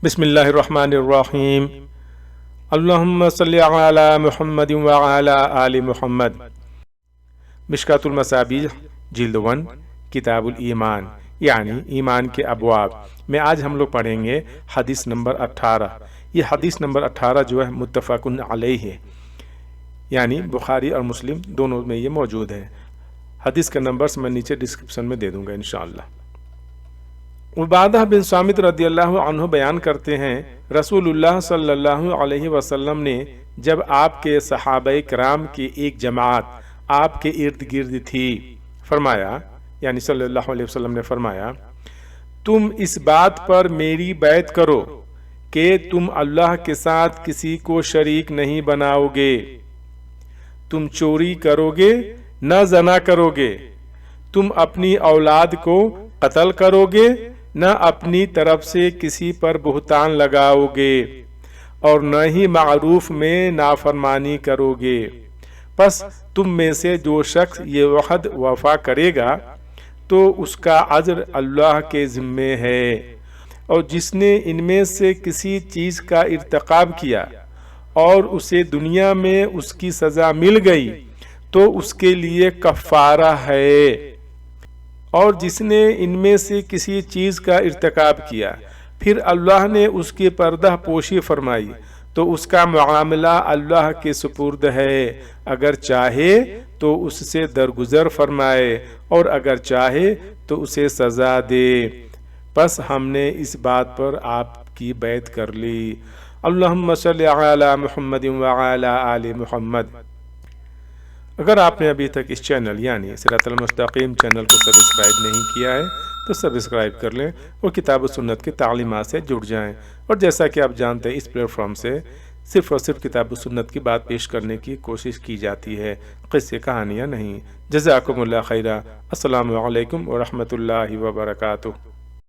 बिस्मिल्लाहिर रहमानिर रहीम। अल्लाहुम्मा सल्लि अला मुहम्मद व अला आलि मुहम्मद। मिशकातुल मसाबीह जिल्द 1 किताबुल ईमान यानी ईमान के अबवाब में आज हम लोग पढ़ेंगे हदीस नंबर 18। ये हदीस नंबर 18 जो है मुत्तफ़क़ुन अलैह है, यानी बुखारी और मुस्लिम दोनों में ये मौजूद है। हदीस का नंबर्स मैं नीचे डिस्क्रिप्शन में दे दूंगा इंशाअल्लाह। उबादा बिन सामित रदियल्लाहु अन्हु बयान करते हैं, रसूलुल्लाह सल्लल्लाहु अलैहि वसल्लम ने जब आपके सहाबाए किराम की एक जमात आपके इर्द गिर्द थी, फरमाया यानी सल्लल्लाहु अलैहि वसल्लम ने फरमाया, तुम इस बात पर मेरी बैत करो कि तुम अल्लाह के साथ किसी को शरीक नहीं बनाओगे, तुम चोरी करोगे न ज़ना करोगे, तुम अपनी औलाद को कत्ल करोगे न अपनी तरफ से किसी पर बुहतान लगाओगे और न ही मारूफ में नाफरमानी करोगे। बस तुम में से जो शख्स ये वहद वफा करेगा तो उसका अज्र अल्लाह के ज़िम्मे है, और जिसने इनमें से किसी चीज़ का इर्तिकाब किया और उसे दुनिया में उसकी सज़ा मिल गई तो उसके लिए कफ़ारा है, और जिसने इनमें से किसी चीज़ का इर्तिकाब किया फिर अल्लाह ने उसकी पर्दा पोशी फरमाई तो उसका मामला अल्लाह के सुपुर्द है। अगर चाहे तो उससे दरगुजर फरमाए और अगर चाहे तो उसे सज़ा दे। बस हमने इस बात पर आपकी बैत कर ली। अल्लाहुम्मा सल्लि अला मुहम्मद व अला आलि मुहम्मद। अगर आपने अभी तक इस चैनल यानी सिरातुल मुस्तकीम चैनल को सब्सक्राइब नहीं किया है तो सब्सक्राइब कर लें और किताब व सुन्नत की तालीमात से जुड़ जाएं। और जैसा कि आप जानते हैं, इस प्लेटफॉर्म से सिर्फ़ और सिर्फ किताब व सुन्नत की बात पेश करने की कोशिश की जाती है, क़िस्से कहानियाँ नहीं। जज़ाकुमुल्लाह खैरा। अस्सलामु अलैकुम व रहमतुल्लाहि व बरकातुहू।